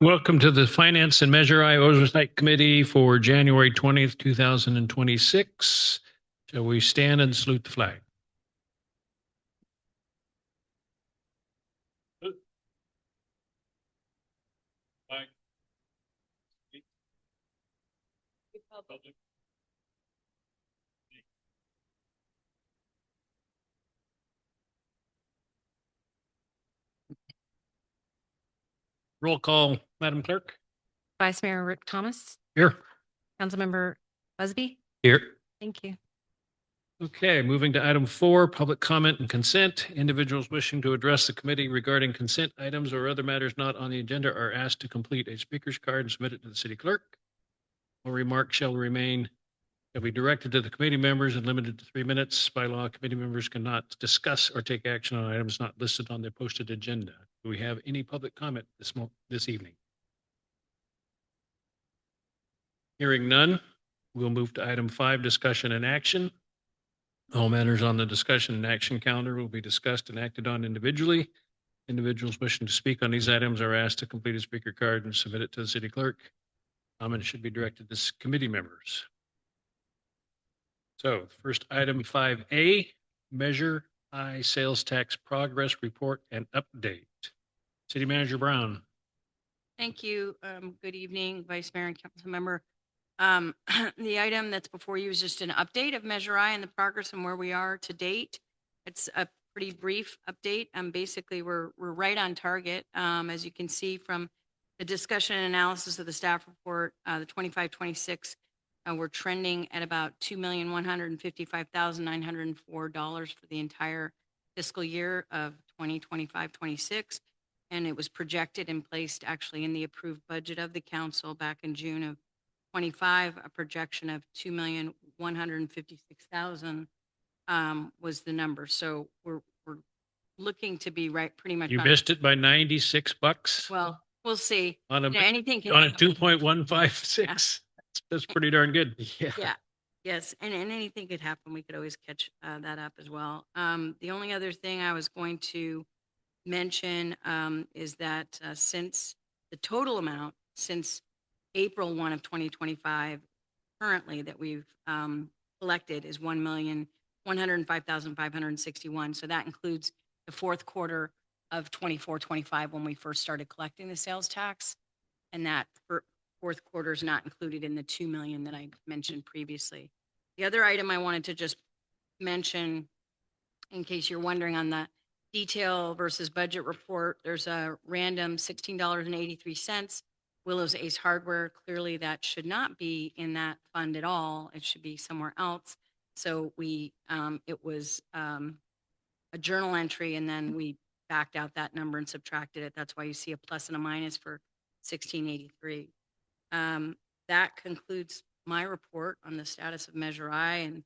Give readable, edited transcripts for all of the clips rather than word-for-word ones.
Welcome to the Finance and Measure I Oversight Committee for January 20th, 2026. Shall we stand and salute the flag? Roll call, Madam Clerk. Vice Mayor Rick Thomas, Here. Councilmember Busby. Here. Thank you. Okay, moving to item 4, public comment and consent. Individuals wishing to address the committee regarding consent items or other matters not on the agenda are asked to complete a speaker's card and submit it to the city clerk. All remarks shall be directed to the committee members and limited to 3 minutes. By law, committee members cannot discuss or take action on items not listed on their posted agenda. Do we have any public comment this evening? Hearing none, we'll move to item 5, discussion and action. All matters on the discussion and action calendar will be discussed and acted on individually. Individuals wishing to speak on these items are asked to complete a speaker card and submit it to the city clerk. Comments should be directed to committee members. So first item 5A, Measure I Sales Tax Progress Report and Update. City Manager Brown. Thank you. Good evening, Vice Mayor and Council Member. The item that's before you is just an update of Measure I and the progress and where we are to date. It's a pretty brief update. Basically, we're right on target. As you can see from the discussion and analysis of the staff report, the 25-26, we're trending at about $2,155,904 for the entire fiscal year of 2025-26. And it was projected and placed actually in the approved budget of the council back in June of 25. A projection of $2,156,000 was the number. So we're looking to be right pretty much. You missed it by $96. Well, we'll see. On a, anything can on a 2.156. That's pretty darn good. Yeah. Yes. And anything could happen. We could always catch that up as well. The only other thing I was going to mention is that since the total amount since April 1 of 2025 currently that we've collected is $1,105,561. So that includes the fourth quarter of 24-25 when we first started collecting the sales tax, and that fourth quarter is not included in the $2 million that I mentioned previously. The other item I wanted to just mention, in case you're wondering, on the detail versus budget report, there's a random $16.83. Willow's Ace Hardware. Clearly that should not be in that fund at all. It should be somewhere else. So we, it was a journal entry, and then we backed out that number and subtracted it. That's why you see a plus and a minus for 1683. That concludes my report on the status of Measure I, and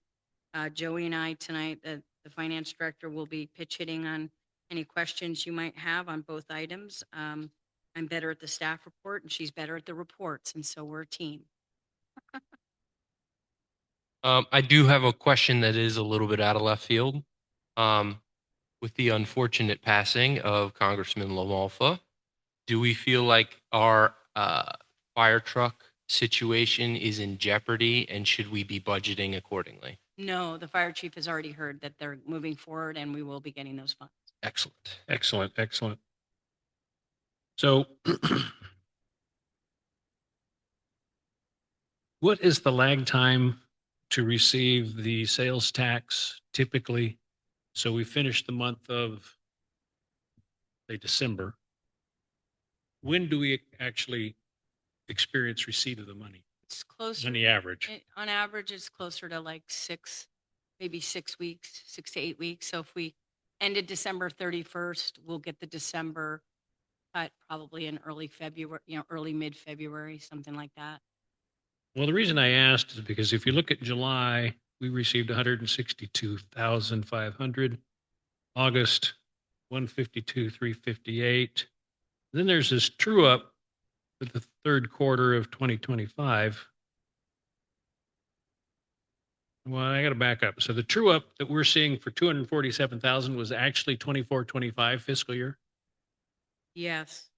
Joey and I tonight, the finance director, will be pitch hitting on any questions you might have on both items. I'm better at the staff report and she's better at the reports, and so we're a team. I do have a question that is a little bit out of left field. With the unfortunate passing of Congressman LaMalfa, do we feel like our fire truck situation is in jeopardy, and should we be budgeting accordingly? No, the fire chief has already heard that they're moving forward and we will be getting those funds. Excellent, excellent, excellent. So what is the lag time to receive the sales tax typically? So we finished the month of, say, December. When do we actually experience receipt of the money? It's closer. On the average. On average, it's closer to like 6, maybe 6 weeks, 6 to 8 weeks. So if we ended December 31st, we'll get the December cut probably in early February, early mid-February, something like that. Well, the reason I asked is because if you look at July, we received 162,500. August, 152,358. Then there's this true up for the third quarter of 2025. Well, I got to back up. So the true up that we're seeing for 247,000 was actually 24-25 fiscal year. Yes.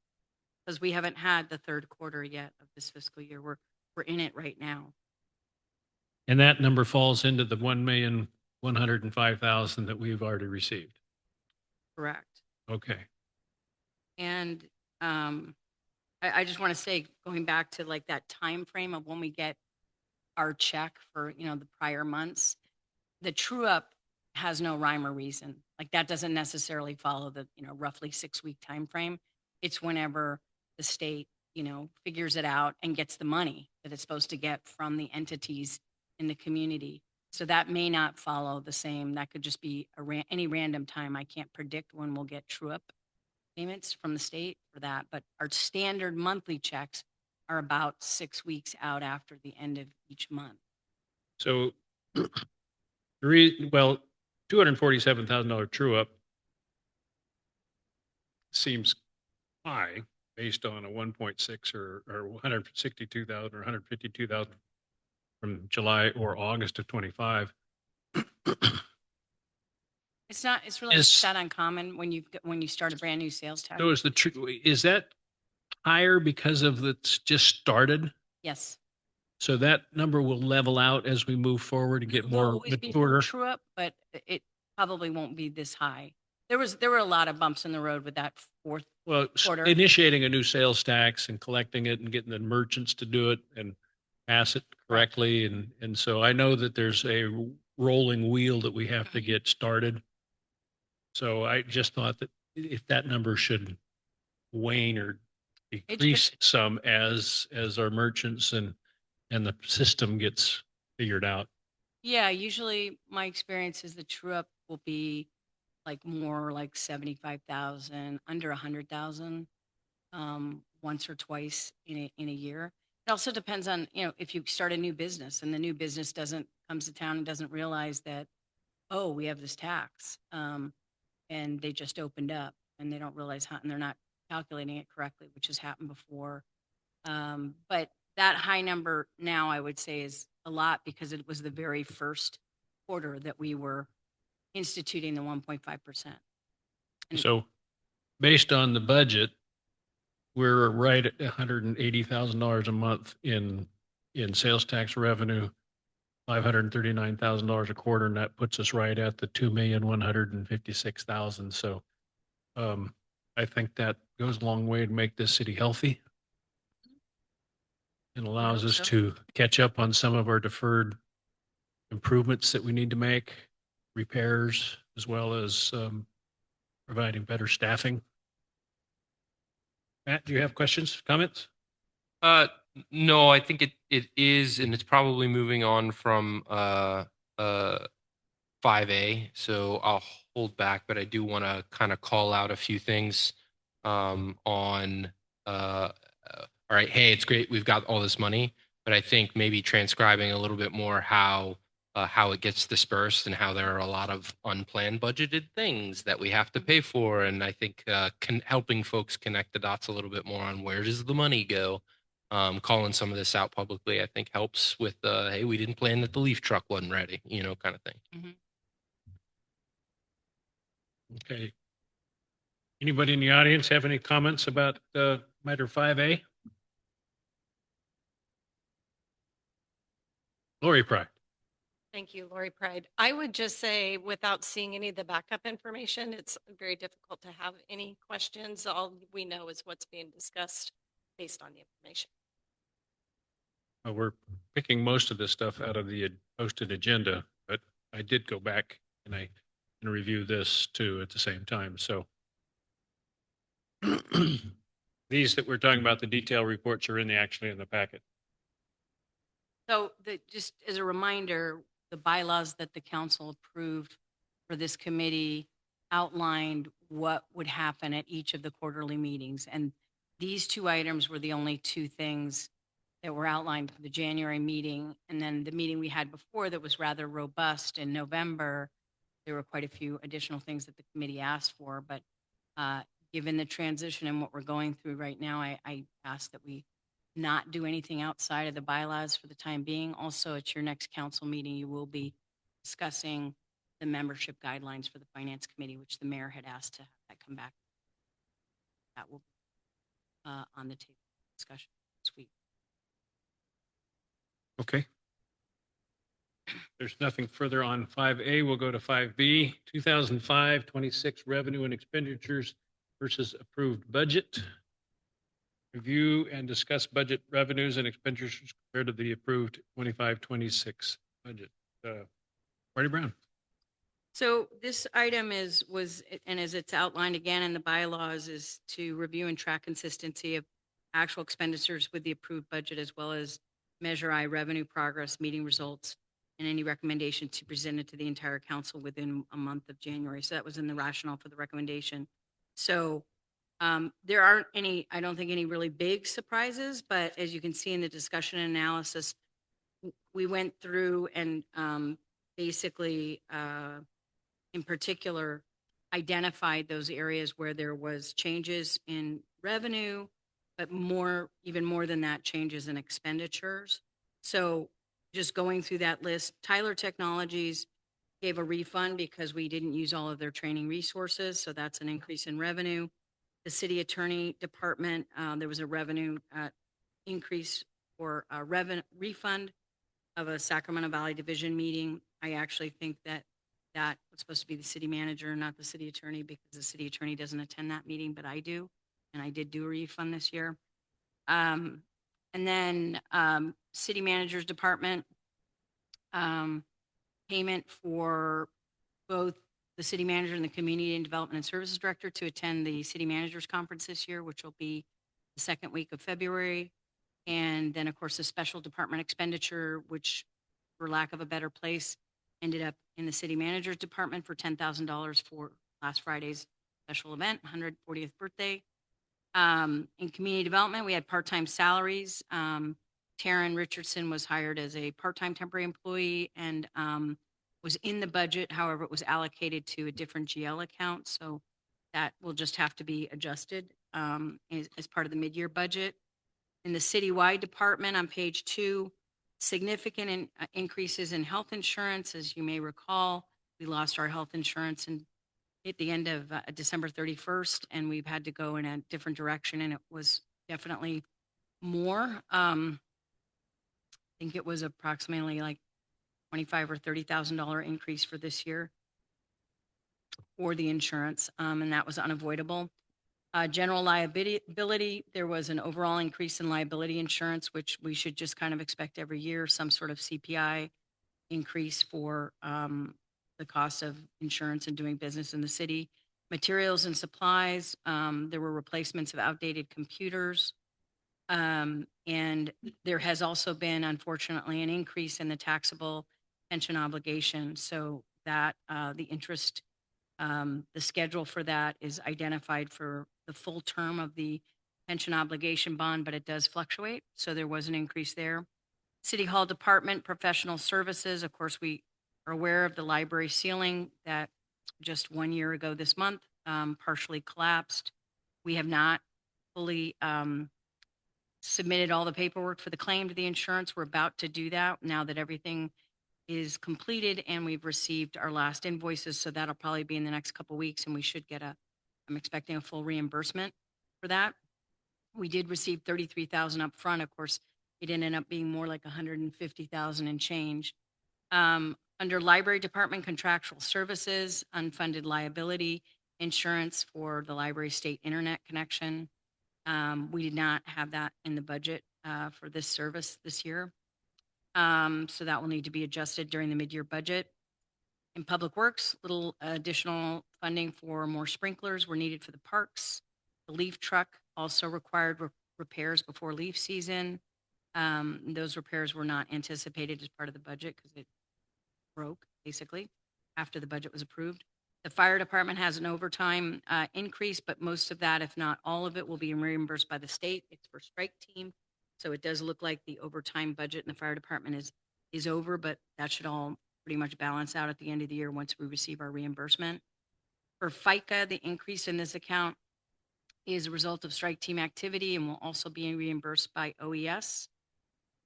because we haven't had the third quarter yet of this fiscal year. We're in it right now. And that number falls into the 1,105,000 that we've already received. Correct. Okay. And I just want to say, going back to like that time frame of when we get our check for, the prior months, the true up has no rhyme or reason. Like that doesn't necessarily follow the, roughly 6-week time frame. It's whenever the state, figures it out and gets the money that it's supposed to get from the entities in the community. So that may not follow the same. That could just be any random time. I can't predict when we'll get true up payments from the state for that. But our standard monthly checks are about 6 weeks out after the end of each month. So, well, $247,000 true up seems high based on a 1.6 or 162,000 or 152,000 from July or August of 25. It's really Is- not that uncommon when you start a brand new sales tax. So is that higher because of it's just started? Yes. So that number will level out as we move forward and get There'll more always be mature. true up, but it probably won't be this high. There were a lot of bumps in the road with that fourth. Well, quarter. initiating a new sales tax and collecting it and getting the merchants to do it and pass it correctly. And so I know that there's a rolling wheel that we have to get started. So I just thought that if that number should wane or decrease some as our merchants and the system gets figured out. Yeah, usually my experience is the true up will be like more like 75,000, under 100,000, once or twice in a year. It also depends on, if you start a new business and the new business comes to town and doesn't realize that, oh, we have this tax. And they just opened up and they don't realize how, and they're not calculating it correctly, which has happened before. But that high number now I would say is a lot because it was the very first quarter that we were instituting the 1.5%. So based on the budget, we're right at $180,000 a month in sales tax revenue, $539,000 a quarter, and that puts us right at the 2,156,000. So I think that goes a long way to make this city healthy and allows hope us so. to catch up on some of our deferred improvements that we need to make, repairs, as well as providing better staffing. Matt, do you have questions, comments? No, I think it is, and it's probably moving on from 5A. So I'll hold back, but I do want to kind of call out a few things on all right, hey, it's great we've got all this money, but I think maybe transcribing a little bit more how it gets dispersed and how there are a lot of unplanned budgeted things that we have to pay for. And I think helping folks connect the dots a little bit more on where does the money go. Calling some of this out publicly, I think helps with hey, we didn't plan that the leaf truck wasn't ready, kind of thing. Mm-hmm. Okay. Anybody in the audience have any comments about matter 5A? Lori Pry. Thank you, Lori Pride. I would just say, without seeing any of the backup information, it's very difficult to have any questions. All we know is what's being discussed based on the information. We're picking most of this stuff out of the posted agenda, but I did go back and review this too at the same time. So these that we're talking about, the detail reports are actually in the packet. So just as a reminder, the bylaws that the council approved for this committee outlined what would happen at each of the quarterly meetings. And these two items were the only two things that were outlined for the January meeting. And then the meeting we had before that was rather robust in November, there were quite a few additional things that the committee asked for. But given the transition and what we're going through right now, I ask that we not do anything outside of the bylaws for the time being. Also, at your next council meeting, you will be discussing the membership guidelines for the finance committee, which the mayor had asked to have that come back. That will. on the table discussion this week. Okay. There's nothing further on 5A. We'll go to 5B, 2005-26 revenue and expenditures versus approved budget. Review and discuss budget revenues and expenditures compared to the approved 25-26 budget. Marty Brown. So this item was, and as it's outlined again in the bylaws, is to review and track consistency of actual expenditures with the approved budget, as well as measure revenue progress, meeting results, and any recommendation to present it to the entire council within a month of January. So that was in the rationale for the recommendation. So there aren't any, I don't think any really big surprises, but as you can see in the discussion and analysis, we went through and basically, in particular, identified those areas where there was changes in revenue, but even more than that, changes in expenditures. So just going through that list, Tyler Technologies gave a refund because we didn't use all of their training resources. So that's an increase in revenue. The city attorney department, there was a revenue increase or a refund of a Sacramento Valley Division meeting. I actually think that was supposed to be the city manager, not the city attorney, because the city attorney doesn't attend that meeting, but I do. And I did do a refund this year. And then city manager's department, payment for both the city manager and the community and development and services director to attend the city managers conference this year, which will be the second week of February. And then, of course, the special department expenditure, which, for lack of a better place, ended up in the city manager's department for $10,000 for last Friday's special event, 140th birthday. In community development, we had part-time salaries. Taryn Richardson was hired as a part-time temporary employee and was in the budget. However, it was allocated to a different GL account. So that will just have to be adjusted as part of the mid-year budget. In the citywide department on page 2, significant increases in health insurance. As you may recall, we lost our health insurance at the end of December 31st, and we've had to go in a different direction, and it was definitely more. I think it was approximately like $25,000 or $30,000 increase for this year for the insurance, and that was unavoidable. General liability, there was an overall increase in liability insurance, which we should just kind of expect every year, some sort of CPI increase for the cost of insurance and doing business in the city. Materials and supplies, there were replacements of outdated computers. And there has also been, unfortunately, an increase in the taxable pension obligation. So that the interest, the schedule for that is identified for the full term of the pension obligation bond, but it does fluctuate. So there was an increase there. City Hall Department, professional services. Of course, we are aware of the library ceiling that just 1 year ago this month partially collapsed. We have not fully submitted all the paperwork for the claim to the insurance. We're about to do that now that everything is completed and we've received our last invoices. So that'll probably be in the next couple of weeks, and we should get I'm expecting a full reimbursement for that. We did receive $33,000 up front. Of course, it ended up being more like $150,000 and change. Under library department contractual services, unfunded liability insurance for the library state internet connection. We did not have that in the budget for this service this year. So that will need to be adjusted during the mid-year budget. In Public Works, little additional funding for more sprinklers were needed for the parks. The leaf truck also required repairs before leaf season. Those repairs were not anticipated as part of the budget because it broke, basically, after the budget was approved. The fire department has an overtime increase, but most of that, if not all of it, will be reimbursed by the state. It's for strike team. So it does look like the overtime budget in the fire department is over, but that should all pretty much balance out at the end of the year once we receive our reimbursement. For FICA, the increase in this account is a result of strike team activity and will also be reimbursed by OES.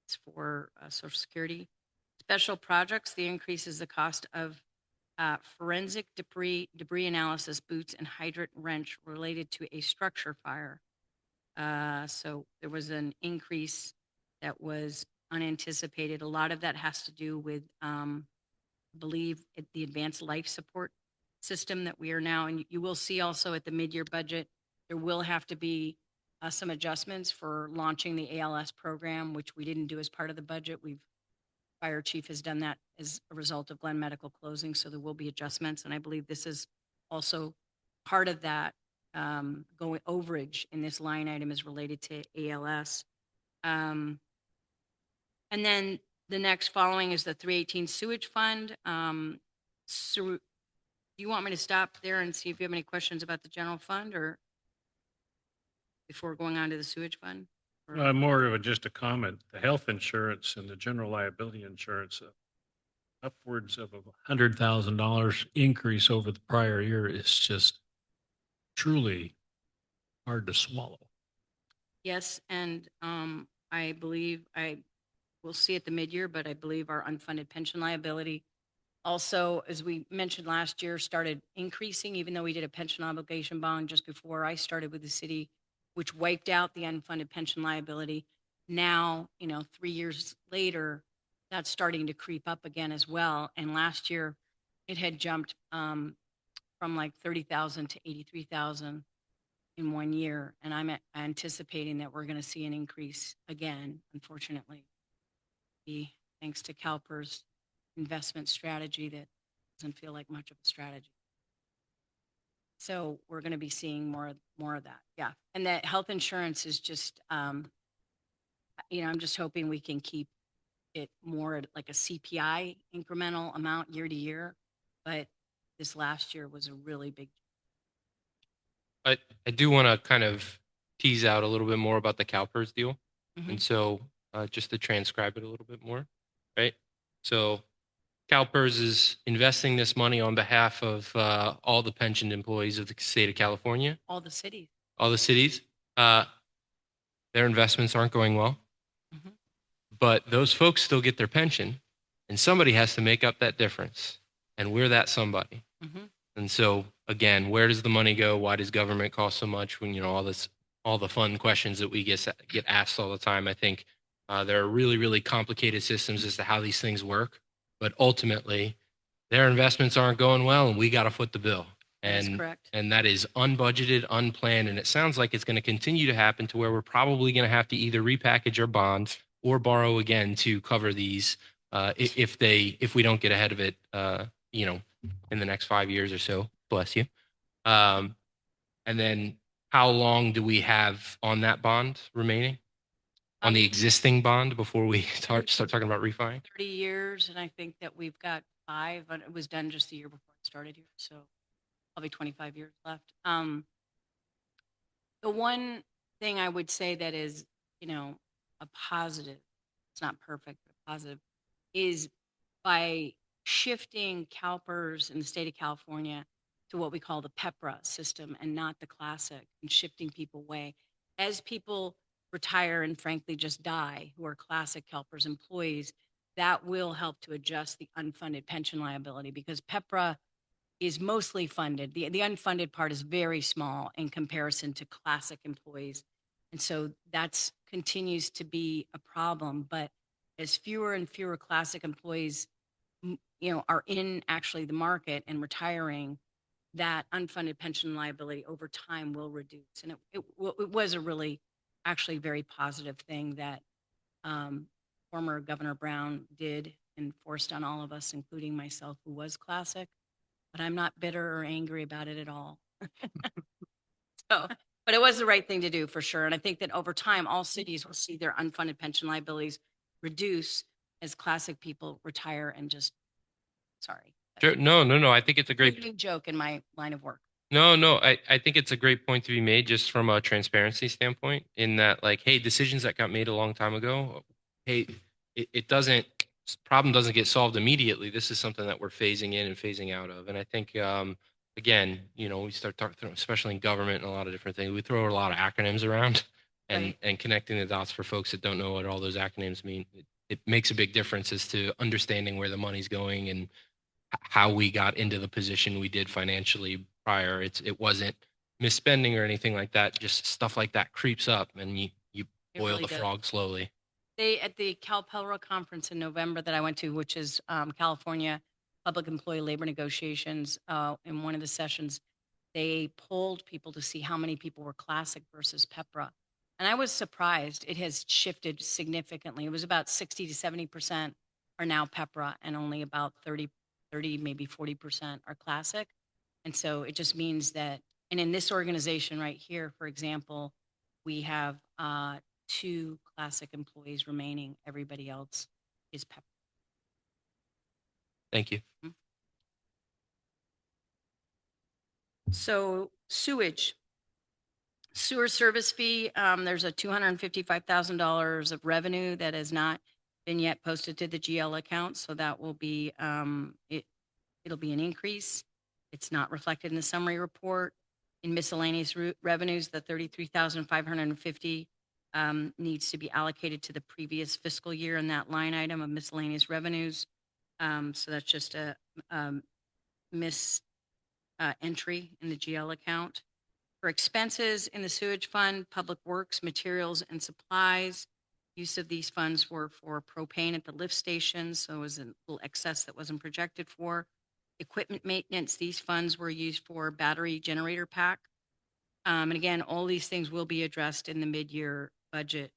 It's for Social Security. Special projects, the increase is the cost of forensic debris analysis boots and hydrant wrench related to a structure fire. So there was an increase that was unanticipated. A lot of that has to do with, I believe, the advanced life support system that we are now, and you will see also at the mid-year budget, there will have to be some adjustments for launching the ALS program, which we didn't do as part of the budget. Fire chief has done that as a result of Glen Medical closing, so there will be adjustments. And I believe this is also part of that going overage in this line item is related to ALS. And then the next following is the 318 sewage fund. So do you want me to stop there and see if you have any questions about the general fund or before going on to the sewage fund? Or- More of just a comment. The health insurance and the general liability insurance, upwards of $100,000 increase over the prior year is just truly hard to swallow. Yes, and I believe we'll see at the mid-year, but I believe our unfunded pension liability also, as we mentioned last year, started increasing, even though we did a pension obligation bond just before I started with the city, which wiped out the unfunded pension liability. Now, 3 years later, that's starting to creep up again as well. And last year, it had jumped from like 30,000 to 83,000 in 1 year. And I'm anticipating that we're going to see an increase again, unfortunately, thanks to CalPERS investment strategy that doesn't feel like much of a strategy. So we're going to be seeing more of that. Yeah. And that health insurance is just, I'm just hoping we can keep it more like a CPI incremental amount year to year. But this last year was a really big. I do want to kind of tease out a little bit more about the CalPERS deal. Mhm. And so just to transcribe it a little bit more, right? So CalPERS is investing this money on behalf of all the pensioned employees of the state of California, All the cities. all the cities. Their investments aren't going well, Mhm. but those folks still get their pension, and somebody has to make up that difference. And we're that somebody. Mhm. And so again, where does the money go? Why does government cost so much? When all the fun questions that we get asked all the time. I think there are really, really complicated systems as to how these things work. But ultimately, their investments aren't going well, and we got to foot the bill. That is And correct. and that is unbudgeted, unplanned, and it sounds like it's going to continue to happen to where we're probably going to have to either repackage our bonds or borrow again to cover these if we don't get ahead of it, in the next 5 years or so. Bless you. And then how long do we have on that bond remaining? On the existing bond before we start talking about refining? 30 years, and I think that we've got 5, and it was done just the year before I started here, so probably 25 years left. The one thing I would say that is, a positive, it's not perfect, but positive, is by shifting CalPERS in the state of California to what we call the PEPRA system and not the classic, and shifting people away. As people retire and frankly just die, who are classic CalPERS employees, that will help to adjust the unfunded pension liability because PEPRA is mostly funded. The unfunded part is very small in comparison to classic employees. And so that's continues to be a problem. But as fewer and fewer classic employees, are in actually the market and retiring, that unfunded pension liability over time will reduce. And it was a really actually very positive thing that former Governor Brown did and forced on all of us, including myself, who was classic. But I'm not bitter or angry about it at all. But it was the right thing to do for sure. And I think that over time, all cities will see their unfunded pension liabilities reduce as classic people retire and just, sorry. Sure. No. I think it's a great. Big joke in my line of work. No. I think it's a great point to be made just from a transparency standpoint in that, like, hey, decisions that got made a long time ago, hey, problem doesn't get solved immediately. This is something that we're phasing in and phasing out of. And I think, again, we start talking, especially in government and a lot of different things, we throw a lot of acronyms around and connecting the dots for folks that don't know what all those acronyms mean. It makes a big difference as to understanding where the money's going and how we got into the position we did financially prior. It wasn't misspending or anything like that. Just stuff like that creeps up and you It boil really the does. frog slowly. They, at the CalPELRA conference in November that I went to, which is California Public Employee Labor Negotiations, in one of the sessions, they polled people to see how many people were classic versus PEPRA. And I was surprised. It has shifted significantly. It was about 60 to 70% are now PEPRA and only about 30, maybe 40% are classic. And so it just means that, and in this organization right here, for example, we have 2 classic employees remaining. Everybody else is PEPRA. Thank you. So sewage. Sewer service fee, there's a $255,000 of revenue that has not been yet posted to the GL account, so that will be, it'll be an increase. It's not reflected in the summary report. In miscellaneous revenues, the 33,550 needs to be allocated to the previous fiscal year in that line item of miscellaneous revenues. So that's just a entry in the GL account. For expenses in the sewage fund, public works, materials, and supplies, use of these funds were for propane at the lift stations, so it was a little excess that wasn't projected for. Equipment maintenance, these funds were used for battery generator pack. And again, all these things will be addressed in the mid-year budget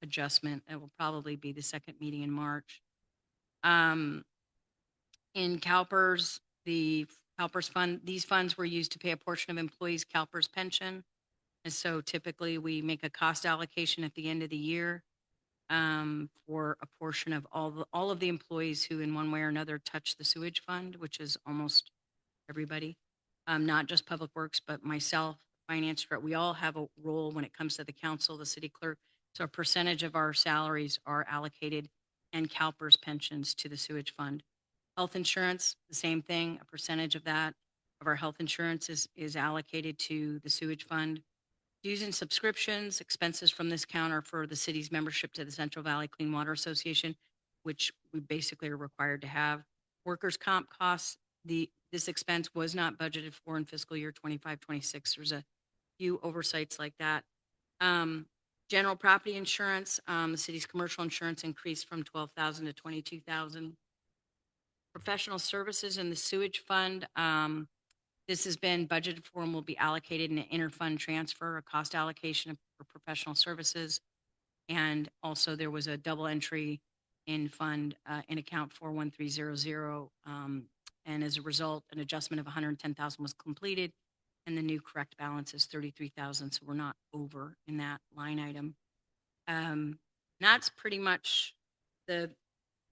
adjustment. It will probably be the second meeting in March. In CalPERS, the CalPERS fund, these funds were used to pay a portion of employees' CalPERS pension. And so typically we make a cost allocation at the end of the year for a portion of all of the employees who in one way or another touch the sewage fund, which is almost everybody, not just Public Works, but myself, finance director. We all have a role when it comes to the council, the city clerk. So a percentage of our salaries are allocated and CalPERS pensions to the sewage fund. Health insurance, the same thing. A percentage of that, of our health insurance is allocated to the sewage fund. Dues and subscriptions, expenses from this account are for the city's membership to the Central Valley Clean Water Association, which we basically are required to have. Workers' comp costs, this expense was not budgeted for in fiscal year 25-26. There's a few oversights like that. General property insurance, the city's commercial insurance increased from 12,000 to 22,000. Professional services in the sewage fund, this has been budgeted for and will be allocated in an interfund transfer, a cost allocation for professional services. And also there was a double entry in fund, in account 41300. And as a result, an adjustment of 110,000 was completed and the new correct balance is 33,000. So we're not over in that line item. That's pretty much the,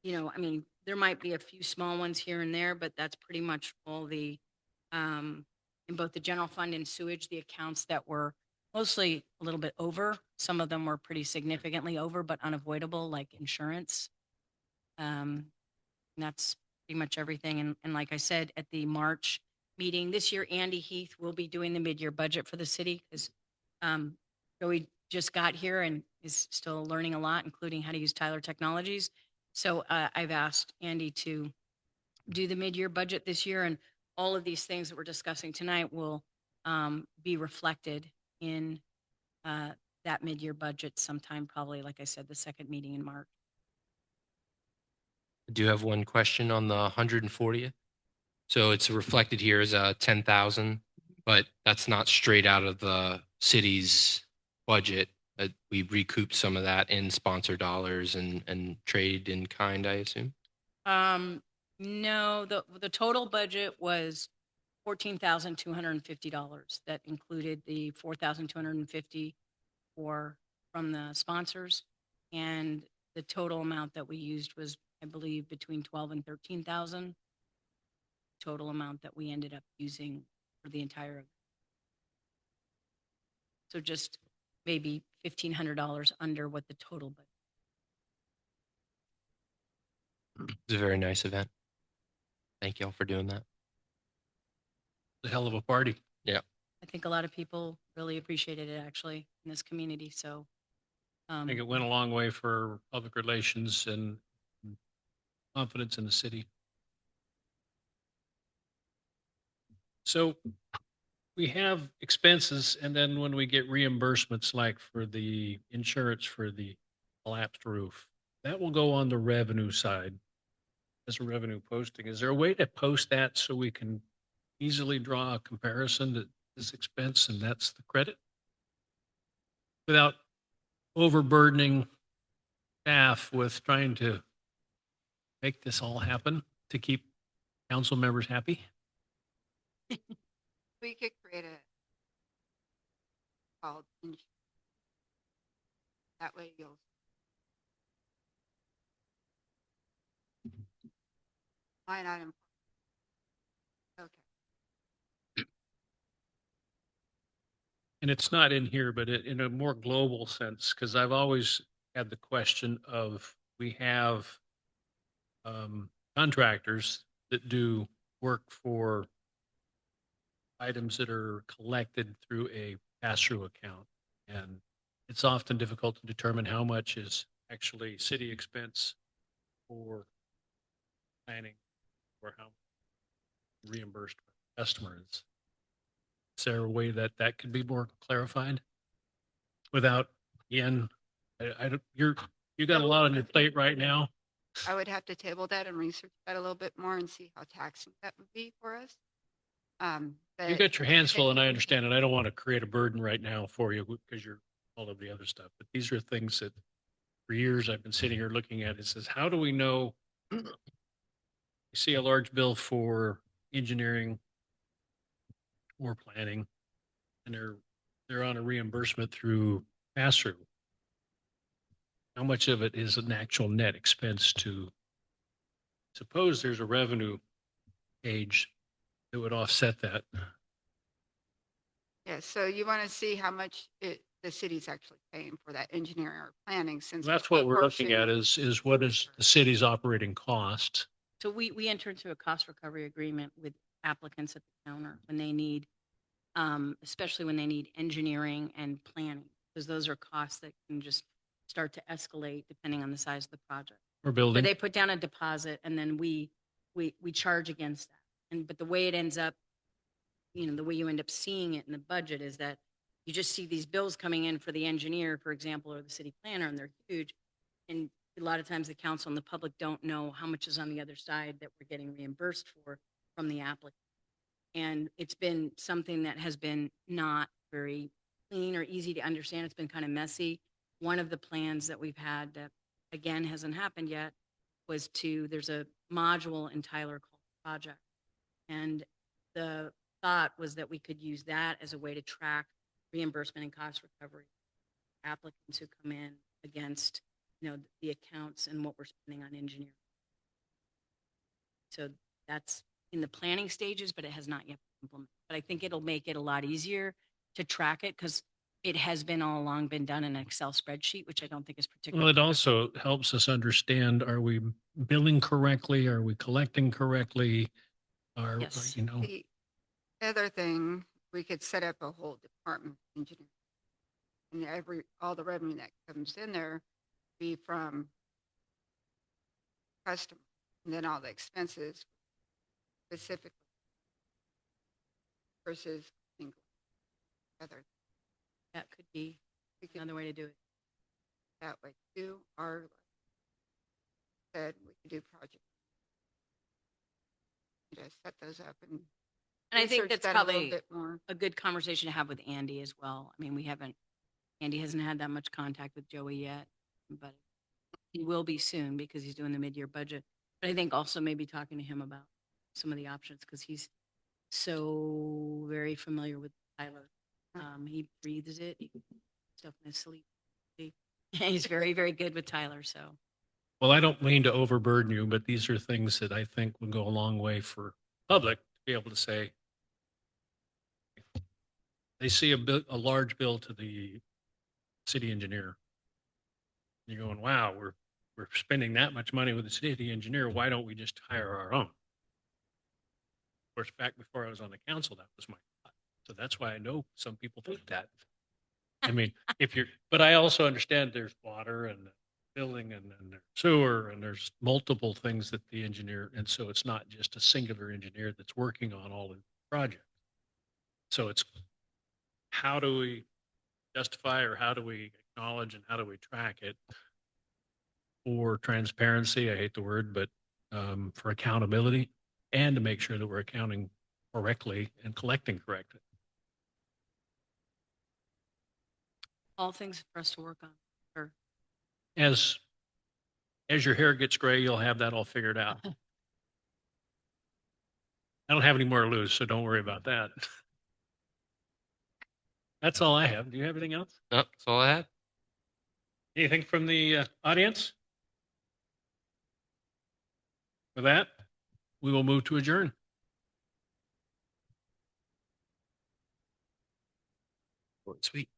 I mean, there might be a few small ones here and there, but that's pretty much all the, in both the general fund and sewage, the accounts that were mostly a little bit over. Some of them were pretty significantly over, but unavoidable, like insurance. And that's pretty much everything. And like I said, at the March meeting this year, Andy Heath will be doing the mid-year budget for the city because Joey just got here and is still learning a lot, including how to use Tyler Technologies. So I've asked Andy to do the mid-year budget this year, and all of these things that we're discussing tonight will be reflected in that mid-year budget sometime, probably, like I said, the second meeting in March. I do have one question on the 140th. So it's reflected here as 10,000, but that's not straight out of the city's budget. We recouped some of that in sponsor dollars and trade in kind, I assume. No, the total budget was $14,250. That included the $4,250 from the sponsors, and the total amount that we used was, I believe, between 12 and 13,000. Total amount that we ended up using for the entire. So just maybe $1,500 under what the total budget. It's a very nice event. Thank you all for doing that. A hell of a party. Yeah. I think a lot of people really appreciated it actually in this community. So I think it went a long way for public relations and confidence in the city. So we have expenses and then when we get reimbursements, like for the insurance for the collapsed roof, that will go on the revenue side as a revenue posting. Is there a way to post that so we can easily draw a comparison to this expense and that's the credit? Without overburdening staff with trying to make this all happen to keep council members happy? We could create a called that way you'll line item. Okay. And it's not in here, but in a more global sense, because I've always had the question of, we have contractors that do work for items that are collected through a pass-through account. And it's often difficult to determine how much is actually city expense for planning or how reimbursed by customers. Is there a way that that could be more clarified without, again, I don't, you got a lot on your plate right now. I would have to table that and research that a little bit more and see how taxing that would be for us. You But got your hands full and I understand it. I don't want to create a burden right now for you because you're all of the other stuff. But these are things that for years I've been sitting here looking at. It says, how do we know? You see a large bill for engineering or planning and they're on a reimbursement through pass-through. How much of it is an actual net expense to, suppose there's a revenue page that would offset that? yeah, so you want to see how much the city's actually paying for that engineering or planning since. That's what we're looking at portion- is what is the city's operating cost? So we enter into a cost recovery agreement with applicants at the counter when they need, especially when they need engineering and planning, because those are costs that can just start to escalate depending on the size of the project. Or But building? they put down a deposit and then we charge against that. And, but the way it ends up, you know, the way you end up seeing it in the budget is that you just see these bills coming in for the engineer, for example, or the city planner, and they're huge. And a lot of times the council and the public don't know how much is on the other side that we're getting reimbursed for from the applicant. And it's been something that has been not very clean or easy to understand. It's been kind of messy. One of the plans that we've had that, again, hasn't happened yet was there's a module in Tyler called Project. And the thought was that we could use that as a way to track reimbursement and cost recovery applicants who come in against, you know, the accounts and what we're spending on engineering. So that's in the planning stages, but it has not yet been implemented. But I think it'll make it a lot easier to track it because it has been all along been done in an Excel spreadsheet, which I don't think is particularly. Well, it also helps us understand, are we billing correctly? Are we collecting correctly? Are, Yes. you know, The other thing, we could set up a whole department of engineering. And all the revenue that comes in there be from customers, and then all the expenses specifically versus single. Other, That could be we could another way to do it. that way too, or like said, we could do project. Just set those up and. And I think research that's that a little probably bit more. a good conversation to have with Andy as well. I mean, Andy hasn't had that much contact with Joey yet, but he will be soon because he's doing the mid-year budget. But I think also maybe talking to him about some of the options because he's so very familiar with Tyler. He breathes it, he stuff in his sleep. He's very, very good with Tyler. So well, I don't mean to overburden you, but these are things that I think will go a long way for public to be able to say, they see a large bill to the city engineer. You're going, wow, we're spending that much money with the city engineer. Why don't we just hire our own? Of course, back before I was on the council, that was my thought. So that's why I know some people think that. I mean, but I also understand there's water and building and there's sewer and there's multiple things that the engineer, and so it's not just a singular engineer that's working on all the projects. So it's how do we justify or how do we acknowledge and how do we track it for transparency? I hate the word, but for accountability and to make sure that we're accounting correctly and collecting correctly. All things for us to work on. Or As your hair gets gray, you'll have that all figured out. I don't have any more to lose, so don't worry about that. That's all I have. Do you have anything else? No, that's all I have. Anything from the audience? With that, we will move to adjourn. Sweet.